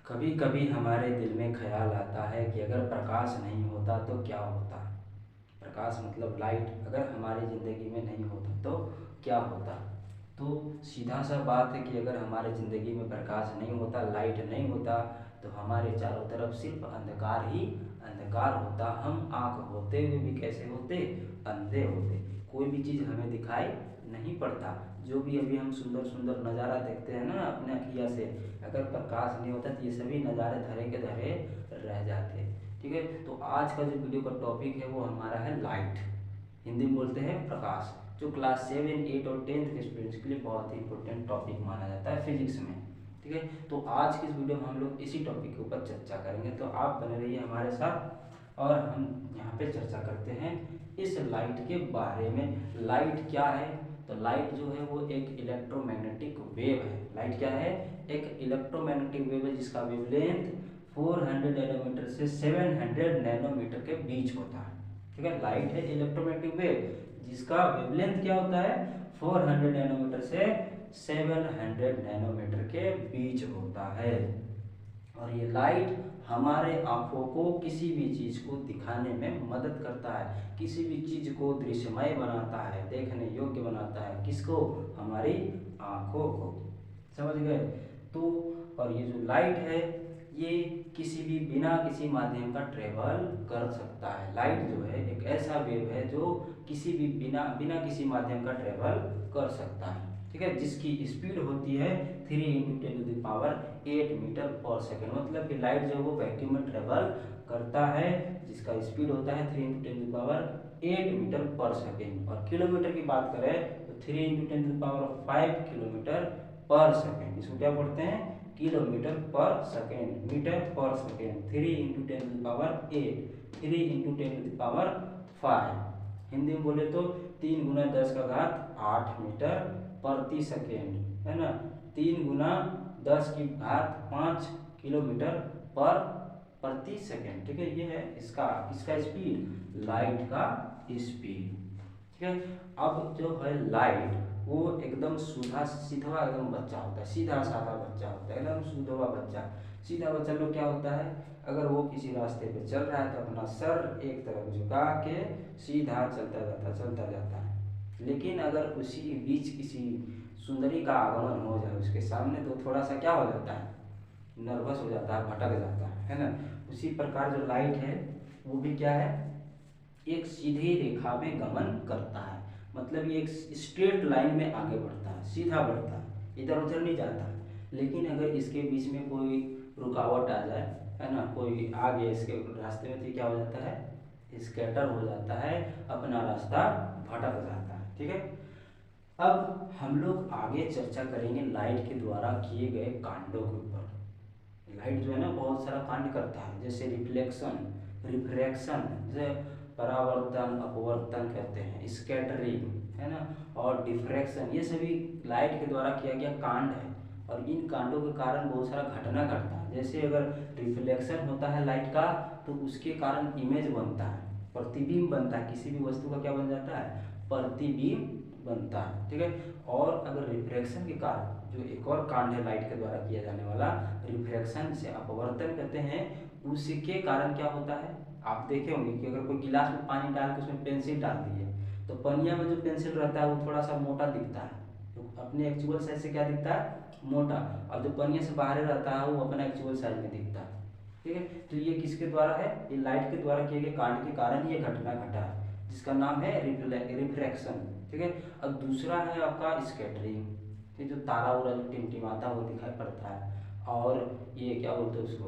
कभी कभी हमारे दिल में ख्याल आता है कि अगर प्रकाश नहीं होता तो क्या होता। प्रकाश मतलब लाइट अगर हमारी ज़िंदगी में नहीं होता तो क्या होता। तो सीधा सा बात है कि अगर हमारे ज़िंदगी में प्रकाश नहीं होता, लाइट नहीं होता, तो हमारे चारों तरफ सिर्फ अंधकार ही अंधकार होता। हम आँख होते हुए भी कैसे होते, अंधे होते। कोई भी चीज़ हमें दिखाई नहीं पड़ता। जो भी अभी हम सुंदर सुंदर नज़ारा देखते हैं ना अपने अखिया से, अगर प्रकाश नहीं होता तो ये सभी नज़ारे धरे के धरे रह जाते। ठीक है, तो आज का जो वीडियो का टॉपिक है वो हमारा है लाइट, हिंदी में बोलते हैं प्रकाश, जो क्लास 7, 8 और 10th के स्टूडेंट्स के लिए बहुत ही इंपॉर्टेंट टॉपिक माना जाता है फिजिक्स में। ठीक है, तो आज की इस वीडियो में हम लोग इसी टॉपिक के ऊपर चर्चा करेंगे, तो आप बने रहिए हमारे साथ और हम यहाँ पे चर्चा करते हैं इस लाइट के बारे में। लाइट क्या है, तो लाइट जो है वो एक इलेक्ट्रोमैग्नेटिक वेव है। लाइट क्या है, एक इलेक्ट्रोमैग्नेटिक वेव है जिसका वेवलेंथ 400 नैनोमीटर से 700 नैनोमीटर के बीच होता है। ठीक है, लाइट है इलेक्ट्रोमैग्नेटिक वेव जिसका वेवलेंथ क्या होता है, 400 नैनोमीटर से 700 नैनोमीटर के बीच होता है। और ये लाइट हमारे आँखों को किसी भी चीज़ को दिखाने में मदद करता है, किसी भी चीज़ को दृश्यमय बनाता है, देखने योग्य बनाता है। किसको, हमारी आँखों को। समझ गए। तो और ये जो लाइट है ये किसी भी बिना किसी माध्यम का ट्रेवल कर सकता है। लाइट जो है एक ऐसा वेव है जो किसी भी बिना बिना किसी माध्यम का ट्रेवल कर सकता है। ठीक है, जिसकी स्पीड होती है 3 × 10⁸ मीटर/सेकेंड। मतलब कि लाइट जो है वो वैक्यूम में ट्रेवल करता है जिसका स्पीड होता है 3 × 10⁸ मीटर/सेकेंड। और किलोमीटर की बात करें तो 3 × 10⁵ किलोमीटर/सेकेंड। इसको क्या बोलते हैं, किलोमीटर/सेकेंड, मीटर/सेकेंड। 3 × 10⁵ हिंदी में बोले तो 3 × 10⁸ मीटर/सेकेंड, है ना। 3 × 10⁵ किलोमीटर पर प्रति सेकेंड। ठीक है, ये है इसका इसका स्पीड, लाइट का स्पीड। ठीक है, अब जो है लाइट वो एकदम सीधा सीधा एकदम बच्चा होता है, सीधा साधा बच्चा होता है, एकदम सीधा बच्चा। सीधा बच्चा लोग क्या होता है, अगर वो किसी रास्ते पे चल रहा है तो अपना सर एक तरफ झुका के सीधा चलता जाता है। लेकिन अगर उसी बीच किसी सुंदरी का आगमन हो जाए उसके सामने तो थोड़ा सा क्या हो जाता है, नर्वस हो जाता है, भटक जाता है ना। उसी प्रकार जो लाइट है वो भी क्या है, एक सीधी रेखा में गमन करता है। मतलब ये एक स्ट्रेट लाइन में आगे बढ़ता है, सीधा बढ़ता है, इधर उधर नहीं जाता। लेकिन अगर इसके बीच में कोई रुकावट आ जाए, है ना, कोई आ गया इसके रास्ते में, तो क्या हो जाता है, स्कैटर हो जाता है, अपना रास्ता भटक जाता है। ठीक है, अब हम लोग आगे चर्चा करेंगे लाइट के द्वारा किए गए कांडों के ऊपर। लाइट जो है ना बहुत सारा कांड करता है, जैसे रिफ्लेक्शन, रिफ्रैक्शन, जैसे परावर्तन, अपवर्तन कहते हैं, स्कैटरिंग, है ना, और डिफ्रैक्शन। ये सभी लाइट के द्वारा किया गया कांड है। और इन कांडों के कारण बहुत सारा घटना घटता है। जैसे अगर रिफ्लेक्शन होता है लाइट का तो उसके कारण इमेज बनता है, प्रतिबिंब बनता है, किसी भी वस्तु का क्या बन जाता है, प्रतिबिंब बनता है। ठीक है, और अगर रिफ्रैक्शन के कारण जो एक और कांड है लाइट के द्वारा किया जाने वाला, रिफ्रैक्शन से अपवर्तन कहते हैं, उसके कारण क्या होता है, आप देखे होंगे कि अगर कोई गिलास में पानी डाल के उसमें पेंसिल डाल दिए तो पनिया में जो पेंसिल रहता है वो थोड़ा सा मोटा दिखता है, तो अपने एक्चुअल साइज से क्या दिखता है, मोटा। और जो पनिया से बाहर रहता है वो अपना एक्चुअल साइज में दिखता है। ठीक है, तो ये किसके द्वारा है, ये लाइट के द्वारा किए गए कांड के कारण ये घटना घटा है जिसका नाम है रिफ्रैक्शन। ठीक है, अब दूसरा है आपका स्कैटरिंग, ये जो तारा उरा जो टिमटिमाता हुआ दिखाई पड़ता है। और ये क्या बोलते हैं उसको,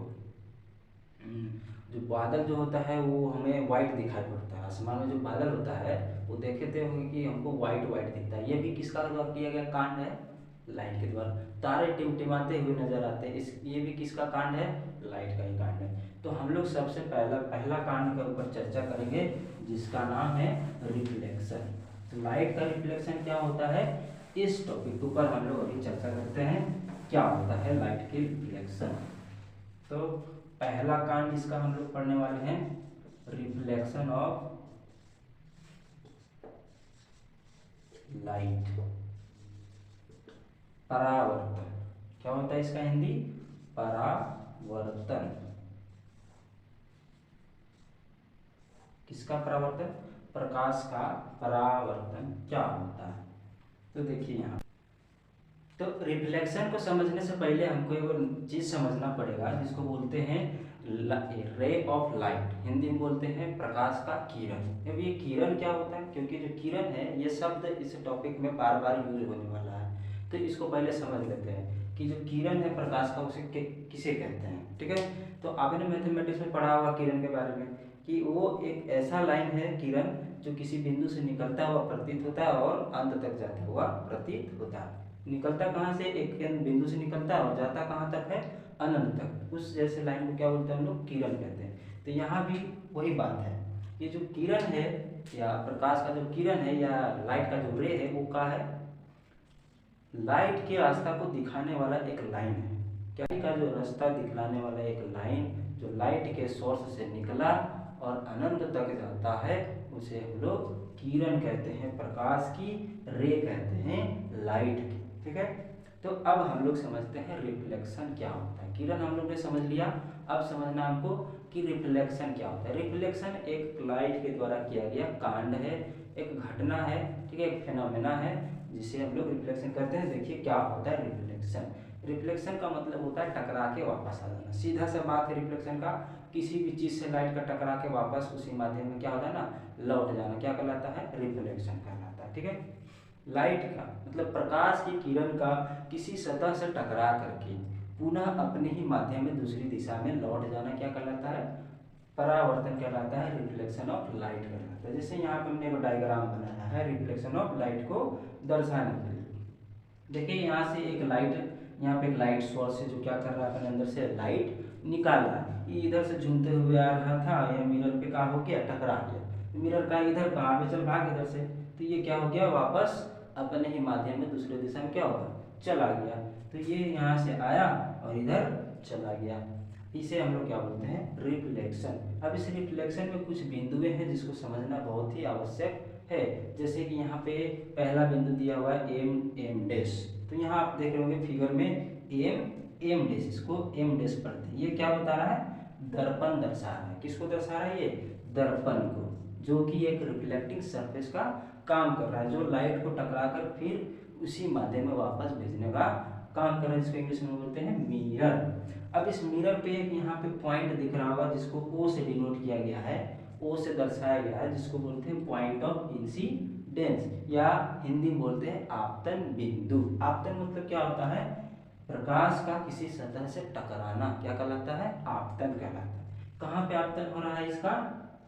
जो बादल जो होता है वो हमें वाइट दिखाई पड़ता है। आसमान में जो बादल होता है वो देखे थे होंगे कि हमको वाइट वाइट दिखता है। ये भी किसका द्वारा किया गया कांड है, लाइट के द्वारा। तारे टिमटिमाते हुए नजर आते हैं, इस ये भी किसका कांड है, लाइट का ही कांड है। तो हम लोग सबसे पहला कांड के ऊपर चर्चा करेंगे जिसका नाम है रिफ्लेक्शन। तो लाइट का रिफ्लेक्शन क्या होता है, इस टॉपिक के ऊपर हम लोग अभी चर्चा करते हैं, क्या होता है लाइट की रिफ्लेक्शन। तो पहला कांड इसका हम लोग पढ़ने वाले हैं, रिफ्लेक्शन ऑफ लाइट, परावर्तन। क्या होता है इसका हिंदी, परावर्तन। परावर्तन, किसका परावर्तन, प्रकाश का परावर्तन क्या होता है। तो देखिए यहाँ तो रिफ्लेक्शन को समझने से पहले हमको एक चीज समझना पड़ेगा जिसको बोलते हैं रे ऑफ लाइट, हिंदी में बोलते हैं प्रकाश का किरण। अब ये किरण क्या होता है, क्योंकि जो किरण है ये शब्द इस टॉपिक में बार बार यूज होने वाला है, तो इसको पहले समझ लेते हैं कि जो किरण है प्रकाश का उसे किसे कहते हैं। ठीक है, तो आपने मैथमेटिक्स में पढ़ा होगा किरण के बारे में कि वो एक ऐसा लाइन है किरण जो किसी बिंदु से निकलता हुआ प्रतीत होता है और अंत तक जाता हुआ प्रतीत होता है। निकलता कहाँ से, एक बिंदु से निकलता है और जाता कहाँ तक है, अनंत तक। उस जैसे लाइन को क्या बोलते हैं हम लोग, किरण कहते हैं। तो यहाँ भी वही बात है, ये जो किरण है या प्रकाश का जो किरण है या लाइट का जो रे है वो क्या है, लाइट के रास्ता को दिखाने वाला एक लाइन है। क्या का जो रास्ता दिखलाने वाला एक लाइन जो लाइट के सोर्स से निकला और अनंत तक जाता है उसे हम लोग किरण कहते हैं, प्रकाश की रे कहते हैं, लाइट की। ठीक है, तो अब हम लोग समझते हैं रिफ्लेक्शन क्या होता है। किरण हम लोग ने समझ लिया, अब समझना हमको कि रिफ्लेक्शन क्या होता है। रिफ्लेक्शन एक लाइट के द्वारा किया गया कांड है, एक घटना है, ठीक है, एक फेनोमेना है जिसे हम लोग रिफ्लेक्शन करते हैं। देखिए क्या होता है रिफ्लेक्शन। रिफ्लेक्शन का मतलब होता है टकरा के वापस आ जाना, सीधा सा बात है रिफ्लेक्शन का, किसी भी चीज से लाइट का टकरा के वापस उसी माध्यम में क्या होता है ना, लौट जाना, क्या कहलाता है, रिफ्लेक्शन कहलाता है। ठीक है, लाइट का मतलब प्रकाश की किरण का किसी सतह से टकरा करके पुनः अपने ही माध्यम में दूसरी दिशा में लौट जाना क्या कहलाता है, परावर्तन कहलाता है, रिफ्लेक्शन ऑफ लाइट कहलाता है। जैसे यहाँ पे हमने एक डायग्राम बनाया है रिफ्लेक्शन ऑफ लाइट को दर्शाने के लिए। देखिए यहाँ से एक लाइट, यहाँ पे एक लाइट सोर्स है जो क्या कर रहा है, अपने अंदर से लाइट निकाल रहा है। ये इधर से झूमते हुए आ रहा था, यह मिरर पे कहाँ हो गया, टकरा गया। मिरर का इधर कहाँ पे चल भाग इधर से, तो ये क्या हो गया, वापस अपने ही माध्यम में दूसरे दिशा में क्या होगा, चला गया। तो ये यहाँ से आया और इधर चला गया, इसे हम लोग क्या बोलते हैं, रिफ्लेक्शन। अब इस रिफ्लेक्शन में कुछ बिंदुएं हैं जिसको समझना बहुत ही आवश्यक है। जैसे कि यहाँ पे पहला बिंदु दिया हुआ है एम डैश, तो यहाँ आप देख रहे होंगे फिगर में एम डैश, इसको एम डैश पढ़ते हैं। ये क्या बता रहा है, दर्पण दर्शा रहा है। किसको दर्शा रहा है, ये दर्पण को, जो कि एक रिफ्लेक्टिंग सरफेस का काम कर रहा है, जो लाइट को टकरा कर फिर उसी माध्यम में वापस भेजने का काम कर रहा है, जिसको इंग्लिश में बोलते हैं मिरर। अब इस मिरर पे एक यहाँ पे पॉइंट दिख रहा होगा जिसको ओ से डिनोट किया गया है, ओ से दर्शाया गया है, जिसको बोलते हैं पॉइंट ऑफ इंसिडेंस या हिंदी में बोलते हैं आपतन बिंदु। आपतन मतलब क्या होता है, प्रकाश का किसी सतह से टकराना, क्या कहलाता है, आपतन कहलाता है। कहाँ पे आपतन हो रहा है इसका,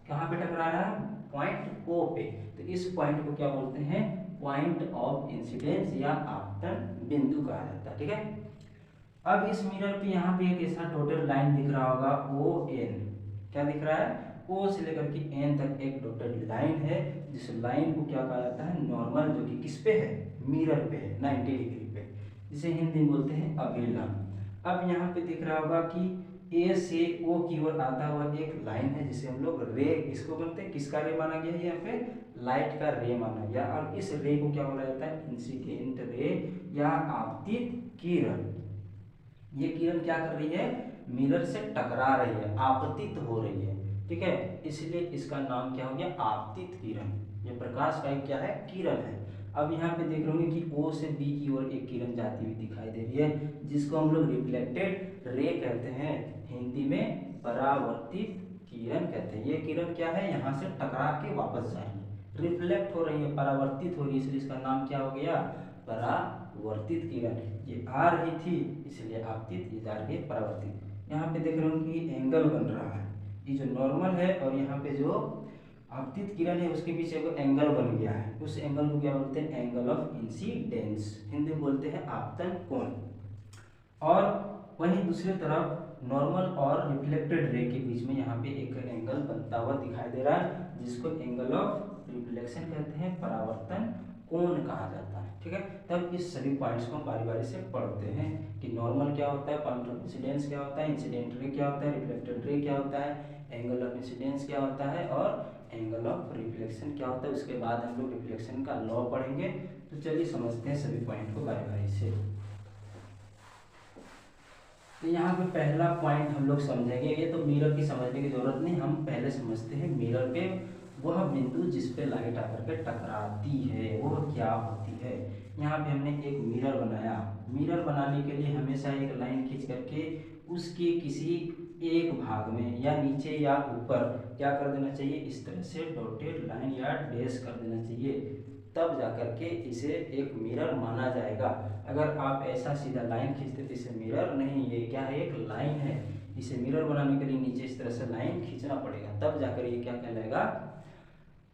कहाँ पे टकरा रहा है, पॉइंट ओ पे। तो इस पॉइंट को क्या बोलते हैं, पॉइंट ऑफ इंसिडेंस या आपतन बिंदु कहा जाता है। ठीक है, अब इस मिरर पे यहाँ पे एक ऐसा टोटल लाइन दिख रहा होगा ओ एन, क्या दिख रहा है, ओ से लेकर के एन तक एक टोटल लाइन है, जिस लाइन को क्या कहा जाता है, नॉर्मल, जो कि किस पे है, मिरर पे है, 90 डिग्री पे, जिसे हिंदी में बोलते हैं अभिलंब। अब यहाँ पे दिख रहा होगा कि ए से ओ की ओर आता हुआ एक लाइन है जिसे हम लोग रे, इसको बोलते हैं, किसका रे माना गया है, यहाँ पे लाइट का रे माना गया। और इस रे को क्या बोला जाता है, इंसिडेंट रे या आपतित किरण। ये किरण क्या कर रही है, मिरर से टकरा रही है, आपतित हो रही है। ठीक है, इसलिए इसका नाम क्या हो गया, आपतित किरण। ये प्रकाश का एक क्या है, किरण है। अब यहाँ पे देख रहे होंगे कि ओ से बी की ओर एक किरण जाती हुई दिखाई दे रही है, जिसको हम लोग रिफ्लेक्टेड रे कहते हैं, हिंदी में परावर्तित किरण कहते हैं। ये किरण क्या है, यहाँ से टकरा के वापस जा रही है, रिफ्लेक्ट हो रही है, परावर्तित हो रही है, इसलिए इसका नाम क्या हो गया, परावर्तित किरण। ये आ रही थी इसलिए आपतित, ये जा रही है परावर्तित। यहाँ पे देख रहे हो कि एंगल बन रहा है, ये जो नॉर्मल है और यहाँ पे जो आपतित किरण है उसके बीच एक एंगल बन गया है, उस एंगल को क्या बोलते हैं, एंगल ऑफ इंसिडेंस, हिंदी में बोलते हैं आपतन कोण। और वहीं दूसरी तरफ नॉर्मल और रिफ्लेक्टेड रे के बीच में यहाँ पे एक एंगल बनता हुआ दिखाई दे रहा है, जिसको एंगल ऑफ रिफ्लेक्शन कहते हैं, परावर्तन कोण कहा जाता है। ठीक है, तब इस सभी पॉइंट्स को हम बारी बारी से पढ़ते हैं कि नॉर्मल क्या होता है, पॉइंट ऑफ इंसिडेंस क्या होता है, इंसिडेंट रे क्या होता है, रिफ्लेक्टेड रे क्या होता है, एंगल ऑफ इंसिडेंस क्या होता है और एंगल ऑफ रिफ्लेक्शन क्या होता है। उसके बाद हम लोग रिफ्लेक्शन का लॉ पढ़ेंगे। तो चलिए समझते हैं सभी पॉइंट को बारी बारी से। तो यहाँ पे पहला पॉइंट हम लोग समझेंगे, ये तो मिरर की समझने की जरूरत नहीं, हम पहले समझते हैं मिरर पे वह बिंदु जिस पे लाइट आकर के टकराती है वह क्या होती है। यहाँ पे हमने एक मिरर बनाया, मिरर बनाने के लिए हमेशा एक लाइन खींच करके उसके किसी एक भाग में या नीचे या ऊपर क्या कर देना चाहिए, इस तरह से डॉटेड लाइन या डैश कर देना चाहिए, तब जाकर के इसे एक मिरर माना जाएगा। अगर आप ऐसा सीधा लाइन खींचते तो इसे मिरर नहीं, ये क्या है, एक लाइन है। इसे मिरर बनाने के लिए नीचे इस तरह से लाइन खींचना पड़ेगा, तब जाकर ये क्या कहलाएगा,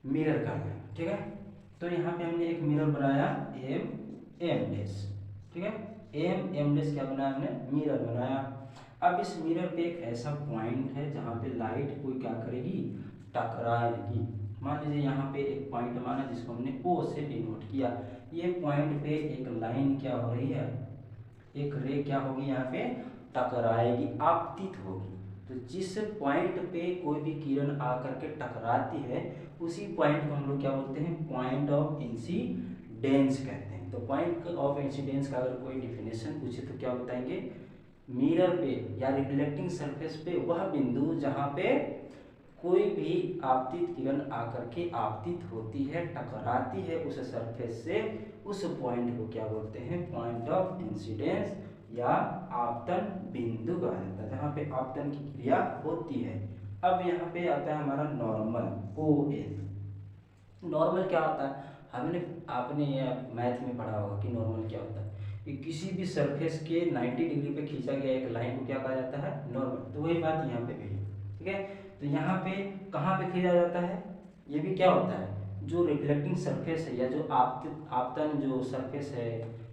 मिरर कहलाएगा। ठीक है, तो यहाँ पे हमने एक मिरर बनाया एम डैश, ठीक है, एम डैश क्या बनाया हमने, मिरर बनाया। अब इस मिरर पे एक ऐसा पॉइंट है जहाँ पे लाइट कोई क्या करेगी, टकराएगी। मान लीजिए यहाँ पे एक पॉइंट माना जिसको हमने ओ से डिनोट किया, ये पॉइंट पे एक लाइन क्या हो रही है, एक रे क्या होगी, यहाँ पे टकराएगी, आपतित होगी। तो जिस पॉइंट पे कोई भी किरण आकर के टकराती है उसी पॉइंट को हम लोग क्या बोलते हैं, पॉइंट ऑफ इंसिडेंस कहते हैं। तो पॉइंट ऑफ इंसिडेंस का अगर कोई डिफिनेशन पूछे तो क्या बताएंगे, मिरर पे या रिफ्लेक्टिंग सरफेस पे वह बिंदु जहाँ पे कोई भी आपतित किरण आकर के आपतित होती है, टकराती है उस सरफेस से, उस पॉइंट को क्या बोलते हैं, पॉइंट ऑफ इंसिडेंस या आपतन बिंदु कहा जाता है, जहाँ पे आपतन की क्रिया होती है। अब यहाँ पे आता है हमारा नॉर्मल ओ एल। नॉर्मल क्या होता है, हमने आपने मैथ में पढ़ा होगा कि नॉर्मल क्या होता है, कि किसी भी सरफेस के 90 डिग्री पे खींचा गया एक लाइन को क्या कहा जाता है, नॉर्मल। तो वही बात यहाँ पे भी है। ठीक है, तो यहाँ पे कहाँ पे खींचा जाता है, ये भी क्या होता है, जो रिफ्लेक्टिंग सरफेस है या जो आपतन जो सरफेस है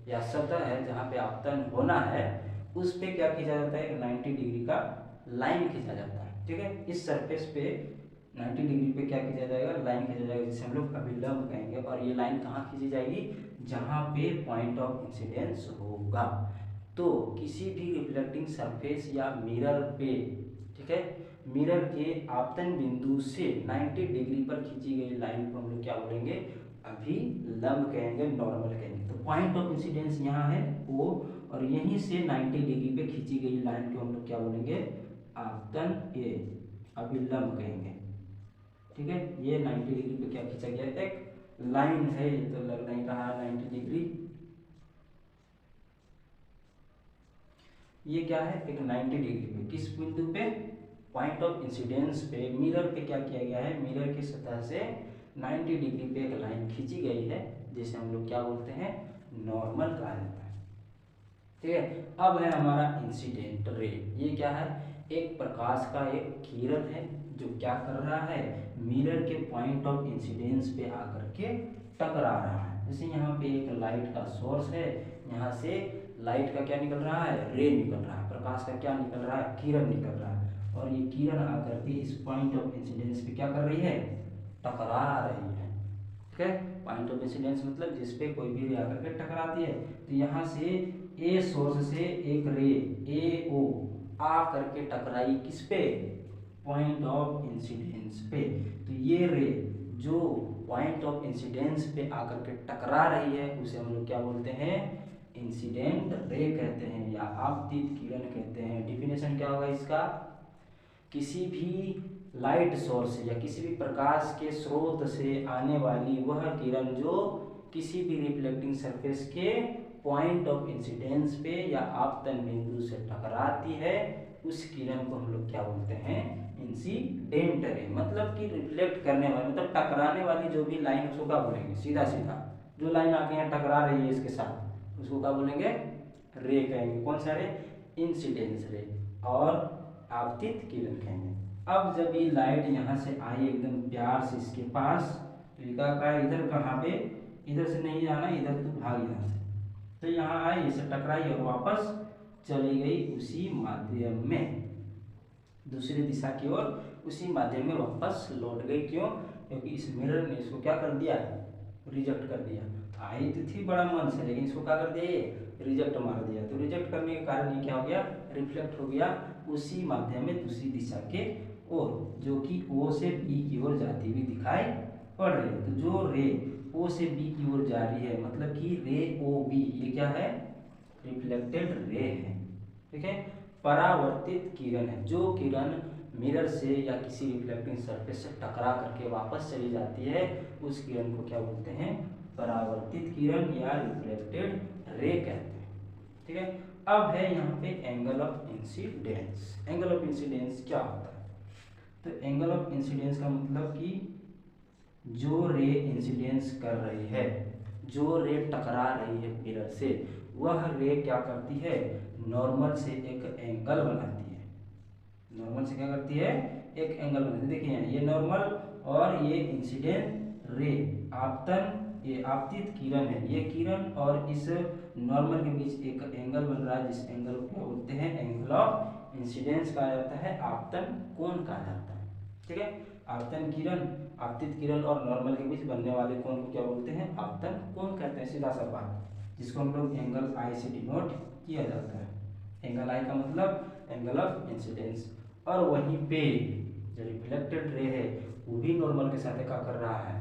या सतह है जहाँ पे आपतन होना है उस पे क्या खींचा जाता है, 90 डिग्री का लाइन खींचा जाता है। ठीक है, इस सरफेस पे 90 डिग्री पे क्या खींचा जाएगा, लाइन खींचा जाएगा, जिसे हम लोग अभिलंब कहेंगे। और ये लाइन कहाँ खींची जाएगी, जहाँ पे पॉइंट ऑफ इंसिडेंस होगा। तो किसी भी रिफ्लेक्टिंग सरफेस या मिरर पे, ठीक है, मिरर के आपतन बिंदु से 90 डिग्री पर खींची गई लाइन को हम लोग क्या बोलेंगे, अभिलंब कहेंगे, नॉर्मल कहेंगे। तो पॉइंट ऑफ इंसिडेंस यहाँ है O, और यहीं से 90 डिग्री पे खींची गई लाइन को हम लोग क्या बोलेंगे, आपतन A, अभिलंब कहेंगे। ठीक है, ये 90 डिग्री पे क्या खींचा गया, एक लाइन है, ये तो लग नहीं रहा है 90 डिग्री, ये क्या है, एक 90 डिग्री पे किस बिंदु पे, पॉइंट ऑफ इंसिडेंस पे मिरर पे क्या किया गया है, मिरर की सतह से 90 डिग्री पे एक लाइन खींची गई है, जिसे हम लोग क्या बोलते हैं, नॉर्मल कहा जाता है। ठीक है, अब है हमारा इंसिडेंट रे। ये क्या है, एक प्रकाश का एक किरण है जो क्या कर रहा है, मिरर के पॉइंट ऑफ इंसिडेंस पे आकर के टकरा रहा है। जैसे यहाँ पे एक लाइट का सोर्स है, यहाँ से लाइट का क्या निकल रहा है, रे निकल रहा है, प्रकाश का क्या निकल रहा है, किरण निकल रहा है, और ये किरण आकर के इस पॉइंट ऑफ इंसिडेंस पे क्या कर रही है, टकरा रही है। ठीक है, पॉइंट ऑफ इंसिडेंस मतलब जिस पे कोई भी रे आकर के टकराती है। तो यहाँ से ए सोर्स से एक रे ए ओ आ करके टकराई किस पे, पॉइंट ऑफ इंसिडेंस पे। तो ये रे जो पॉइंट ऑफ इंसिडेंस पे आकर के टकरा रही है उसे हम लोग क्या बोलते हैं, इंसिडेंट रे कहते हैं या आपतित किरण कहते हैं। डिफिनेशन क्या होगा इसका, किसी भी लाइट सोर्स या किसी भी प्रकाश के स्रोत से आने वाली वह किरण जो किसी भी रिफ्लेक्टिंग सरफेस के पॉइंट ऑफ इंसिडेंस पे या आपतन बिंदु से टकराती है, उस किरण को हम लोग क्या बोलते हैं, इंसिडेंट रे। मतलब कि रिफ्लेक्ट करने वाली, मतलब टकराने वाली जो भी लाइन उसको क्या बोलेंगे, सीधा सीधा जो लाइन आके यहाँ टकरा रही है इसके साथ उसको क्या बोलेंगे, रे कहेंगे। कौन सा रे, इंसिडेंस रे, और आपतित किरण कहेंगे। अब जब ये लाइट यहाँ से आई एकदम प्यार से इसके पास, तो ये क्या कहा, इधर कहाँ पे, इधर से नहीं जाना, इधर तो भाग यहाँ से, तो यहाँ आई, इसे टकराई और वापस चली गई उसी माध्यम में, दूसरी दिशा की ओर उसी माध्यम में वापस लौट गई। क्यों, क्योंकि इस मिरर ने इसको क्या कर दिया, रिजेक्ट कर दिया। आई तो थी बड़ा मन से, लेकिन इसको क्या कर दिया, ये रिजेक्ट मार दिया। तो रिजेक्ट करने के कारण ये क्या हो गया, रिफ्लेक्ट हो गया उसी माध्यम में दूसरी दिशा के ओर, जो कि ओ से बी की ओर जाती हुई दिखाई पड़ रही है। तो जो रे ओ से बी की ओर जा रही है, मतलब कि रे ओ बी, ये क्या है, रिफ्लेक्टेड रे है। ठीक है, परावर्तित किरण है। जो किरण मिरर से या किसी रिफ्लेक्टिंग सरफेस से टकरा करके वापस चली जाती है उस किरण को क्या बोलते हैं, परावर्तित किरण या रिफ्लेक्टेड रे कहते हैं। ठीक है, अब है यहाँ पे angle of incidence. Angle of incidence क्या होता है, तो एंगल ऑफ इंसिडेंस का मतलब कि जो रे इंसिडेंस कर रही है, जो रे टकरा रही है मिरर से, वह रे क्या करती है, नॉर्मल से एक एंगल बनाती है। नॉर्मल से क्या करती है, एक एंगल बनाती है। देखिए ये नॉर्मल और ये इंसिडेंट रे, आपतन, ये आपतित किरण है, ये किरण और इस नॉर्मल के बीच एक एंगल बन रहा है, जिस एंगल को क्या बोलते हैं, एंगल ऑफ इंसिडेंस कहा जाता है, आपतन कोण कहा जाता है। ठीक है, आपतन किरण, आपतित किरण और नॉर्मल के बीच बनने वाले कोण को क्या बोलते हैं, आपतन कोण कहते हैं। सीधा सा बात, जिसको हम लोग एंगल आई से डिनोट किया जाता है। एंगल आई का मतलब एंगल ऑफ इंसिडेंस। और वहीं पे जो रिफ्लेक्टेड रे है वो भी नॉर्मल के साथ क्या कर रहा है,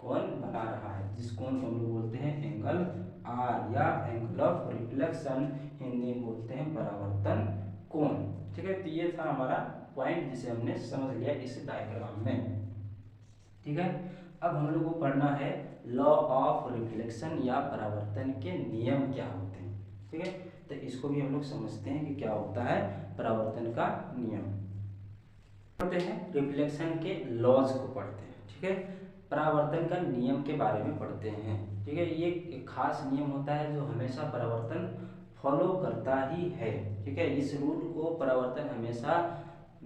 कोण बना रहा है, जिस कोण को हम लोग बोलते हैं एंगल आर या एंगल ऑफ रिफ्लेक्शन, हिंदी में बोलते हैं परावर्तन कोण। ठीक है, तो ये था हमारा पॉइंट जिसे हमने समझ लिया इस डायग्राम में। ठीक है, अब हम लोग को पढ़ना है लॉ ऑफ रिफ्लेक्शन या परावर्तन के नियम क्या होते हैं। ठीक है, तो इसको भी हम लोग समझते हैं कि क्या होता है परावर्तन का नियम। पढ़ते हैं रिफ्लेक्शन के लॉज को पढ़ते हैं। ठीक है, परावर्तन का नियम के बारे में पढ़ते हैं। ठीक है, ये एक खास नियम होता है जो हमेशा परावर्तन फॉलो करता ही है। ठीक है, इस रूल को परावर्तन हमेशा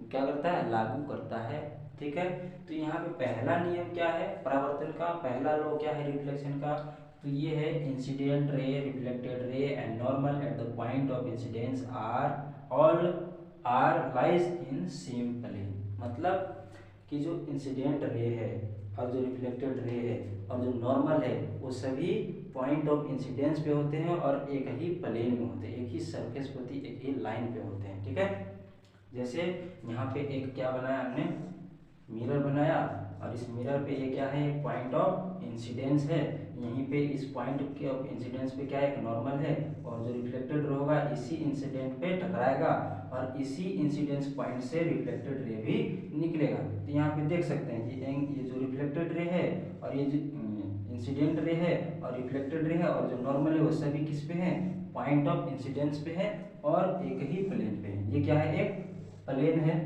क्या करता है, लागू करता है। ठीक है, तो यहाँ पे पहला नियम क्या है परावर्तन का, पहला लॉ क्या है रिफ्लेक्शन का, तो ये है incident ray, reflected ray and normal at the point of incidence are all are lies in same plane. मतलब कि जो इंसिडेंट रे है और जो रिफ्लेक्टेड रे है और जो नॉर्मल है वो सभी पॉइंट ऑफ इंसिडेंस पे होते हैं और एक ही प्लेन में होते हैं, एक ही सरफेस पे होती है, एक ही लाइन पे होते हैं। ठीक है, जैसे यहाँ पे एक क्या बनाया हमने, मिरर बनाया और इस मिरर पे ये क्या है, एक पॉइंट ऑफ इंसिडेंस है, यहीं पे इस पॉइंट के ऑफ इंसिडेंस पे क्या है, एक नॉर्मल है, और जो रिफ्लेक्टेड रे होगा इसी इंसिडेंट पे टकराएगा और इसी इंसिडेंस पॉइंट से रिफ्लेक्टेड रे भी निकलेगा। तो यहाँ पे देख सकते हैं कि ये जो रिफ्लेक्टेड रे है और ये जो इंसिडेंट रे है और रिफ्लेक्टेड रे है और जो नॉर्मल है वो सभी किस पे है, पॉइंट ऑफ इंसिडेंस पे है और एक ही प्लेन पे है। ये क्या है, एक प्लेन है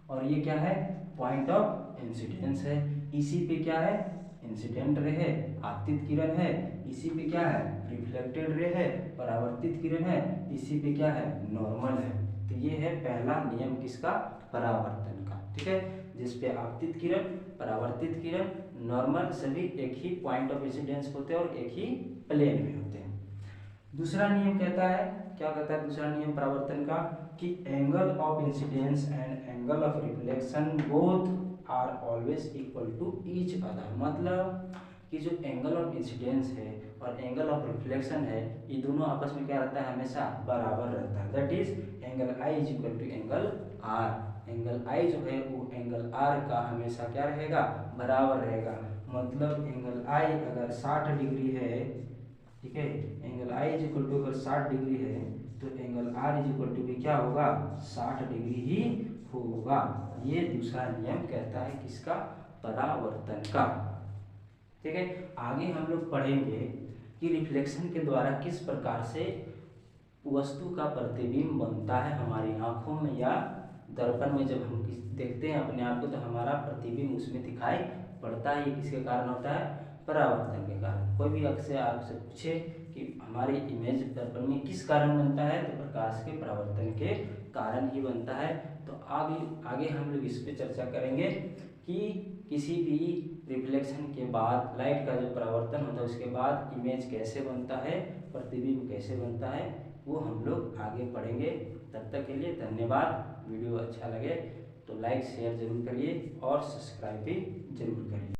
और ये क्या है, पॉइंट ऑफ इंसिडेंस है। इसी पे क्या है, इंसिडेंट रे है, आपतित किरण है, इसी पे क्या है, रिफ्लेक्टेड रे है, परावर्तित किरण है, इसी पे क्या है, नॉर्मल है। तो ये है पहला नियम किसका, परावर्तन का। ठीक है, जिसपे आपतित किरण, परावर्तित किरण, नॉर्मल सभी एक ही पॉइंट ऑफ इंसिडेंस होते हैं और एक ही प्लेन में होते हैं। दूसरा नियम कहता है, क्या कहता है दूसरा नियम परावर्तन का, कि angle of incidence and angle of reflection both are always equal to each other. मतलब कि जो एंगल ऑफ इंसिडेंस है और एंगल ऑफ रिफ्लेक्शन है ये दोनों आपस में क्या रहता है, हमेशा बराबर रहता है। That is angle I is equal to angle R. Angle I जो है वो एंगल आर का हमेशा क्या रहेगा, बराबर रहेगा। मतलब एंगल आई अगर 60 डिग्री है, ठीक है, angle I is equal to अगर 60 डिग्री है तो angle R is equal to भी क्या होगा, 60 डिग्री ही होगा। ये दूसरा नियम कहता है किसका, परावर्तन का। ठीक है, आगे हम लोग पढ़ेंगे कि रिफ्लेक्शन के द्वारा किस प्रकार से वस्तु का प्रतिबिंब बनता है हमारी आंखों में या दर्पण में। जब हम देखते हैं अपने आप को तो हमारा प्रतिबिंब उसमें दिखाई पड़ता है। ये किसके कारण होता है, परावर्तन के कारण। कोई भी आपसे पूछे कि हमारी इमेज दर्पण में किस कारण बनता है, तो प्रकाश के परावर्तन के कारण ही बनता है। तो आगे हम लोग इस पे चर्चा करेंगे कि किसी भी रिफ्लेक्शन के बाद लाइट का जो परावर्तन होता है उसके बाद इमेज कैसे बनता है, प्रतिबिंब कैसे बनता है, वो हम लोग आगे पढ़ेंगे। तब तक के लिए धन्यवाद। वीडियो अच्छा लगे तो लाइक शेयर जरूर करिए और सब्सक्राइब भी जरूर करिए।